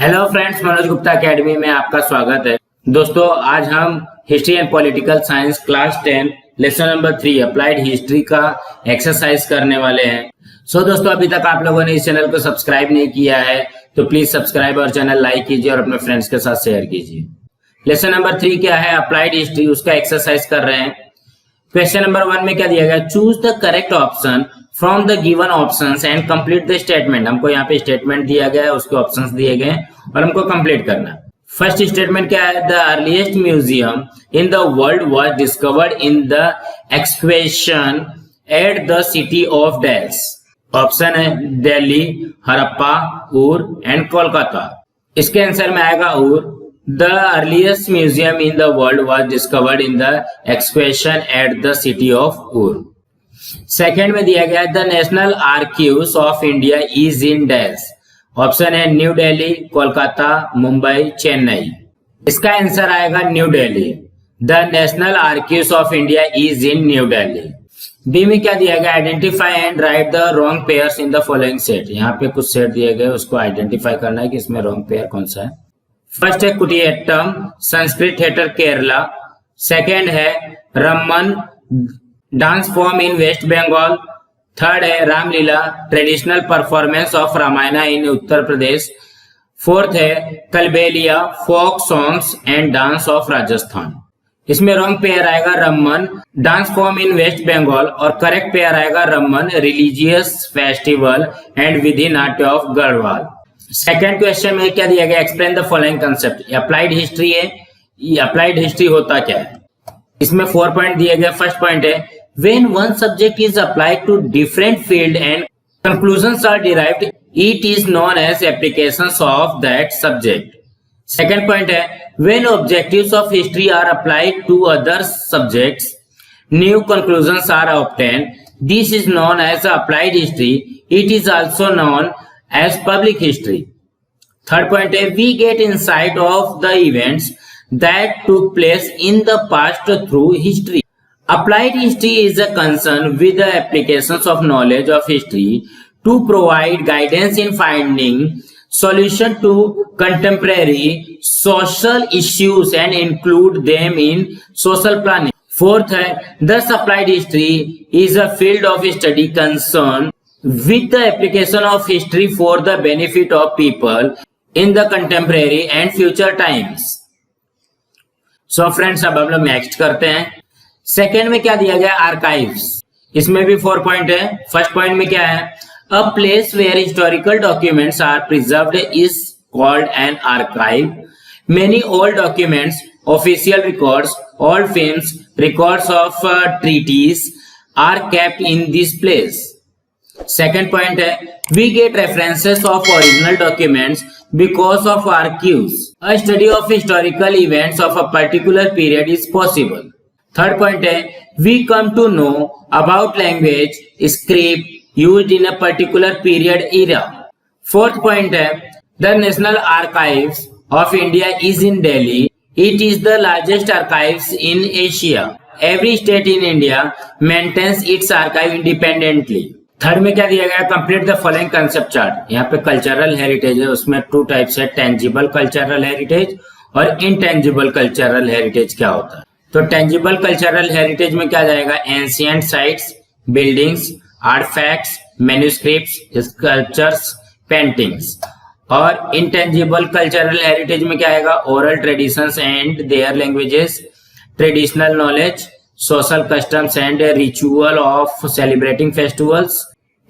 Hello friends, Manoj Gupta academy में आपका स्वागत है। दोस्तों, आज हम history and political science class 10 lesson number 3 applied history का एक्सरसाइज करने वाले हैं। दोस्तों, अभी तक आप लोगों ने इस चैनल को सब्सक्राइब नहीं किया है तो प्लीज सब्सक्राइब और चैनल लाइक कीजिए और अपने फ्रेंड्स के साथ शेयर कीजिए। लेसन नंबर 3 क्या है? अप्लाइड हिस्ट्री, उसका एक्सरसाइज कर रहे हैं। क्वेश्चन नंबर 1 में क्या दिया गया? Choose the correct option from the given options and complete the statement. हमको यहाँ पे स्टेटमेंट दिया गया है, उसके ऑप्शंस दिए गए और हमको कंप्लीट करना है। फर्स्ट स्टेटमेंट क्या है? The earliest museum in the world was discovered in the excavation at the city of dash. Option है दिल्ली, हड़प्पा, ऊर एंड कोलकाता। इसके आंसर में आएगा ऊर। The earliest museum in the world was discovered in the excavation at the city of Ur. Second में दिया गया the national archives of India is in dash. Option है न्यू दिल्ली, कोलकाता, मुंबई, चेन्नई। इसका आंसर आएगा New Delhi. The national archives of India is in New Delhi. B में क्या दिया गया? Identify and write the wrong pairs in the following set. यहाँ पे कुछ सेट दिए गए, उसको आइडेंटिफाई करना है कि इसमें रॉन्ग पेयर कौन सा है। फर्स्ट है कुटियाट्टम, संस्कृत थिएटर केरला। सेकेंड है Ramman, dance form in West Bengal. Third है Ramlila, traditional performance of Ramayana in Uttar Pradesh. Fourth है Kalbelia, folk songs and dance of Rajasthan. इसमें रॉन्ग पेयर आएगा Ramman, dance form in West Bengal, और करेक्ट पेयर आएगा रमन, रिलीजियस फेस्टिवल एंड विधि नाट्य ऑफ गढ़वाल। सेकेंड क्वेश्चन में क्या दिया गया? Explain the following concept. Applied history है, ये अप्लाइड हिस्ट्री होता क्या है? इसमें 4 पॉइंट दिए गए। फर्स्ट पॉइंट है when one subject is applied to different field and conclusions are derived, it is known as applications of that subject. Second point है when objectives of history are applied to other subjects, new conclusions are obtained, this is known as applied history. It is also known as public history. Third point है we get insight of the events that took place in the past through history. Applied history is a concern with the applications of knowledge of history to provide guidance in finding solution to contemporary social issues and include them in social planning. Fourth है thus applied history is a field of study concerned with the application of history for the benefit of people in the contemporary and future times. So friends, अब हम लोग next करते हैं। Second में क्या दिया गया? आर्काइव्स। इसमें भी 4 पॉइंट है। फर्स्ट पॉइंट में क्या है? A place where historical documents are preserved is called an archive. Many old documents, official records, old films, records of treaties are kept in this place. Second point है we get references of original documents because of archives. A study of historical events of a particular period is possible. Third point है we come to know about language, script used in a particular period era. Fourth point है the National Archives of India is in Delhi. It is the largest archives in Asia. Every state in India maintains its archive independently. Third में क्या दिया गया? Complete the following concept chart. यहाँ पे cultural heritage है, उसमें 2 types है, tangible cultural heritage और इनटेंजिबल कल्चरल हेरिटेज। क्या होता है? तो टेंजिबल कल्चरल हेरिटेज में क्या जाएगा? Ancient sites, buildings, artifacts, manuscripts, sculptures, paintings. और इनटेंजिबल कल्चरल हेरिटेज में क्या आएगा? Oral traditions and their languages, traditional knowledge, social customs and ritual of celebrating festivals,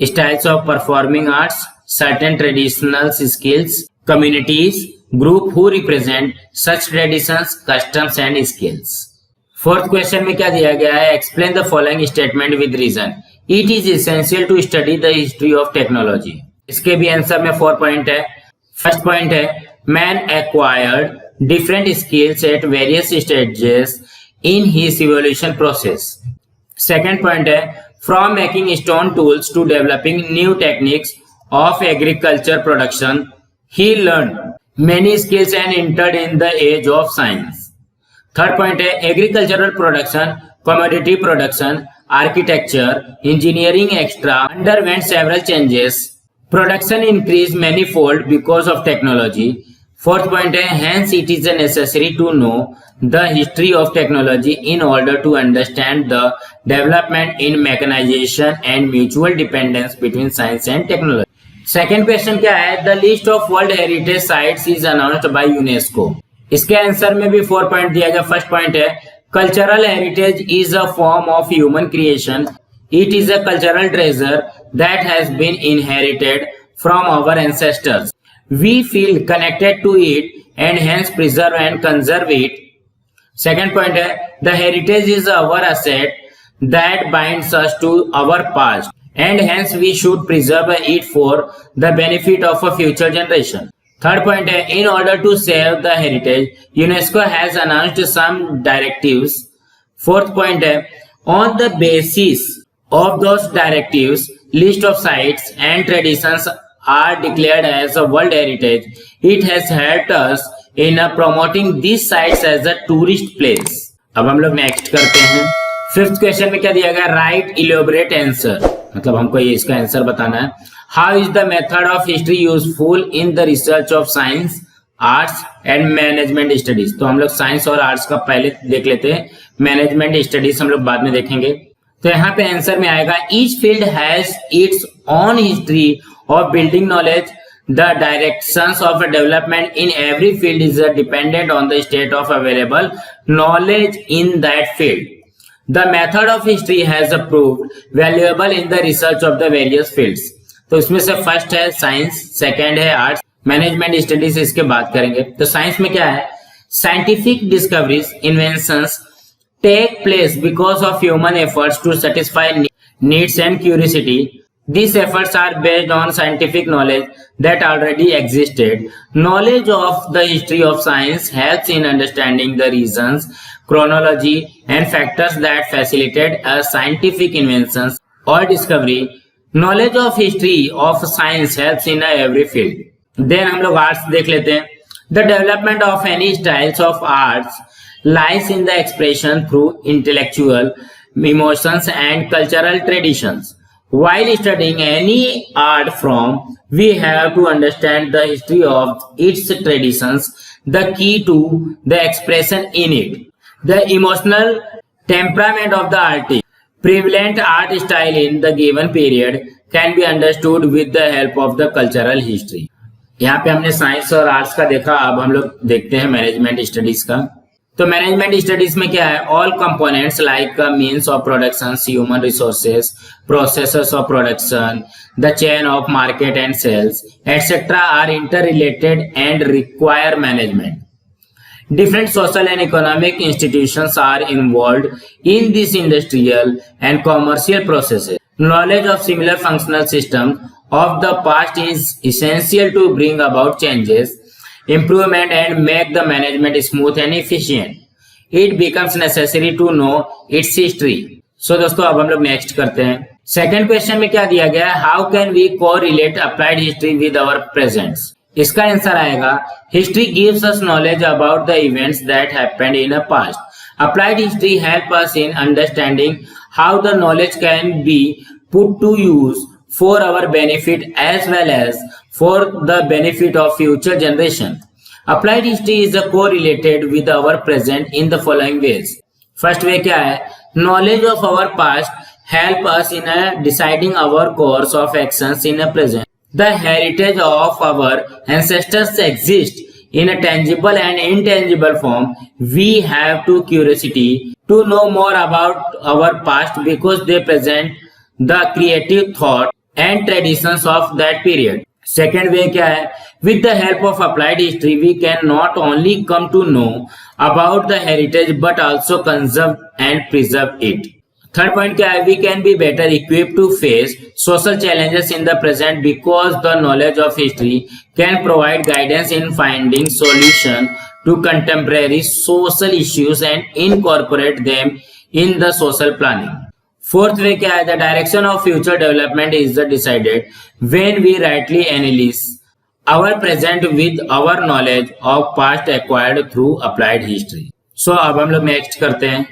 styles of performing arts, certain traditional skills, communities, group who represent such traditions, customs and skills. Fourth question में क्या दिया गया है? Explain the following statement with reason. It is essential to study the history of technology. इसके भी answer में 4 point है। First point है man acquired different skills at various stages in his evolution process. Second point है from making stone tools to developing new techniques of agriculture production, he learned many skills and entered in the age of science. Third point है agricultural production, commodity production, architecture, engineering extra underwent several changes. Production increased manifold because of technology. Fourth point है hence it is necessary to know the history of technology in order to understand the development in mechanization and mutual dependence between science and technology. Second question क्या है, the list of world heritage sites is announced by UNESCO. इसके answer में भी 4 point दिया गया। First point है cultural heritage is a form of human creation, it is a cultural treasure that has been inherited from our ancestors, we feel connected to it and hence preserve and conserve it. Second point है the heritage is our asset that binds us to our past and hence we should preserve it for the benefit of a future generation. Third point है in order to save the heritage, UNESCO has announced some directives. Fourth point है on the basis of those directives, list of sites and traditions are declared as a world heritage. It has helped us in promoting these sites as a tourist place. अब हम लोग next करते हैं। Fifth question में क्या दिया गया, right elaborate answer, मतलब हमको ये इसका आंसर बताना है। How is the method of history useful in the research of science, arts and management studies. तो हम लोग साइंस और आर्ट्स का पहले देख लेते हैं, मैनेजमेंट स्टडीज हम लोग बाद में देखेंगे। तो यहाँ पे आंसर में आएगा each field has its own history of building knowledge, the directions of development in every field is dependent on the state of available knowledge in that field. The method of history has proved valuable in the research of the various fields. तो इसमें से first है science, second है arts, management studies इसके बात करेंगे। तो science में क्या है, scientific discoveries, inventions take place because of human efforts to satisfy needs and curiosity. These efforts are based on scientific knowledge that already existed. Knowledge of the history of science helps in understanding the reasons, chronology, and factors that facilitate a scientific inventions or discovery. Knowledge of history of science helps in every field. Then हम लोग arts देख लेते हैं. The development of any styles of arts lies in the expression through intellectual emotions and cultural traditions. While studying any art form, we have to understand the history of its traditions, the key to the expression in it, the emotional temperament of the artist. Prevalent art style in the given period can be understood with the help of the cultural history. यहाँ पे हमने science और arts का देखा, अब हम लोग देखते हैं मैनेजमेंट स्टडीज का। तो मैनेजमेंट स्टडीज में क्या है, all components like means of production, human resources, processes of production, the chain of market and sales etcetera are interrelated and require management. Different social and economic institutions are involved in this industrial and commercial processes. Knowledge of similar functional systems of the past is essential to bring about changes, improvement and make the management smooth and efficient. It becomes necessary to know its history. So दोस्तों अब हम लोग next करते हैं। Second question में क्या दिया गया है, how can we correlate applied history with our presents. इसका आंसर आएगा, history gives us knowledge about the events that happened in a past. Applied history help us in understanding how the knowledge can be put to use for our benefit as well as for the benefit of future generation. Applied history is correlated with our present in the following ways. First way क्या है, knowledge of our past help us in deciding our course of actions in the present. The heritage of our ancestors exists in a tangible and intangible form. We have to curiosity to know more about our past because they present the creative thought and traditions of that period. Second way क्या है, with the help of applied history we can not only come to know about the heritage but also conserve and preserve it. Third point क्या है, we can be better equipped to face social challenges in the present because the knowledge of history can provide guidance in finding solution to contemporary social issues and incorporate them in the social planning. Fourth way क्या है, the direction of future development is decided when we rightly analyze our present with our knowledge of past acquired through applied history. So अब हम लोग next करते हैं।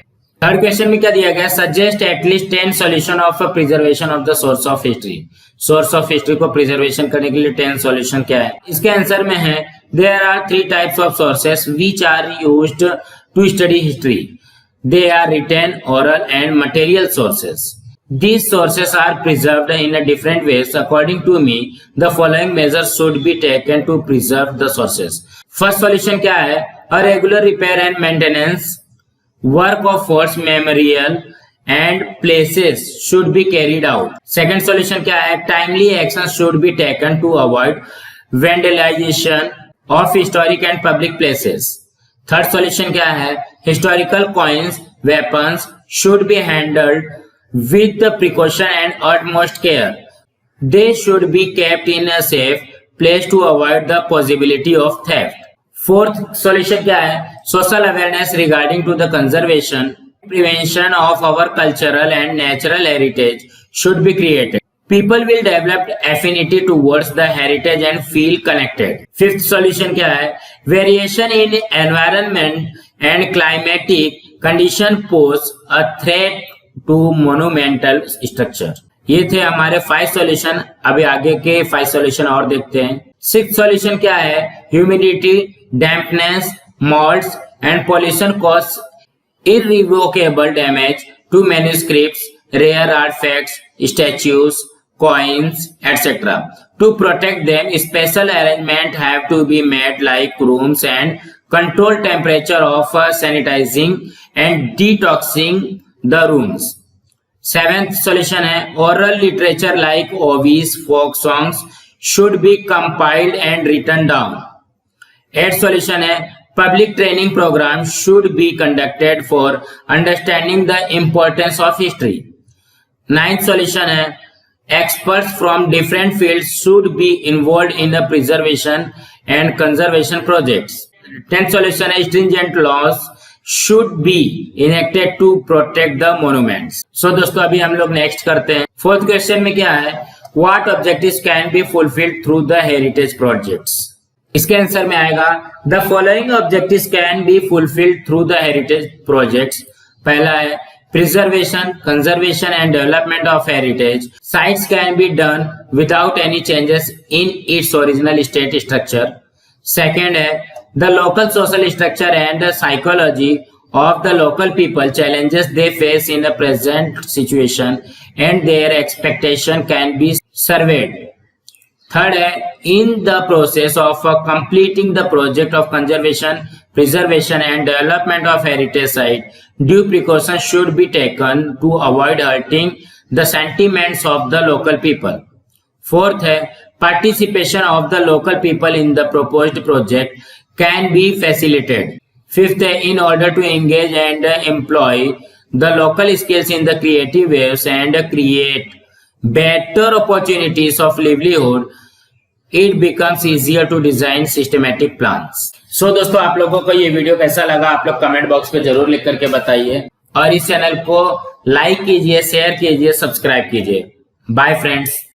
Third question में क्या दिया गया, suggest at least 10 solution of preservation of the source of history. Source of history को प्रिजर्वेशन करने के लिए 10 सॉल्यूशन क्या है, इसके आंसर में है there are three types of sources which are used to study history. They are written, oral and material sources. These sources are preserved in a different ways. According to me, the following measures should be taken to preserve the sources. First solution क्या है? A regular repair and maintenance work of force, memorial and places should be carried out. Second solution क्या है? Timely action should be taken to avoid vandalization of historic and public places. Third solution क्या है? Historical coins, weapons should be handled with the precaution and utmost care. They should be kept in a safe place to avoid the possibility of theft. Fourth solution क्या है? Social awareness regarding to the conservation, prevention of our cultural and natural heritage should be created. People will develop affinity towards the heritage and feel connected. Fifth solution क्या है? Variation in environment and climatic condition pose a threat to monumental structure. ये थे हमारे 5 solution. अभी आगे के 5 solution और देखते हैं. सिक्स सॉल्यूशन क्या है? Humidity, dampness, malts and pollution cause irrevocable damage to manuscripts, rare artifacts, statues, coins, etc. To protect them, special arrangements have to be made like rooms and control temperature of sanitizing and detoxing the rooms. Seventh solution है oral literature like ovies, folk songs should be compiled and written down. Eighth solution है public training program should be conducted for understanding the importance of history. Ninth solution है experts from different fields should be involved in the preservation and conservation projects. Tenth solution है stringent laws should be enacted to protect the monuments. So दोस्तों अभी हम लोग next करते हैं. Fourth question में क्या है? What objectives can be fulfilled through the heritage projects? इसके आंसर में आएगा the following objectives can be fulfilled through the heritage projects. पहला है preservation, conservation and development of heritage sites can be done without any changes in its original state structure. Second है the local social structure and psychology of the local people, challenges they face in the present situation and their expectation can be surveyed. Third है in the process of completing the project of conservation, preservation and development of heritage site, due precautions should be taken to avoid hurting the sentiments of the local people. Fourth है participation of the local people in the proposed project can be facilitated. Fifth है in order to engage and employ the local skills in the creative ways and create better opportunities of livelihood, it becomes easier to design systematic plans. So दोस्तों आप लोगों को ये video कैसा लगा आप लोग कमेंट बॉक्स पे जरूर लिख करके बताइए और इस चैनल को लाइक कीजिए, शेयर कीजिए, सब्सक्राइब कीजिए. Bye friends.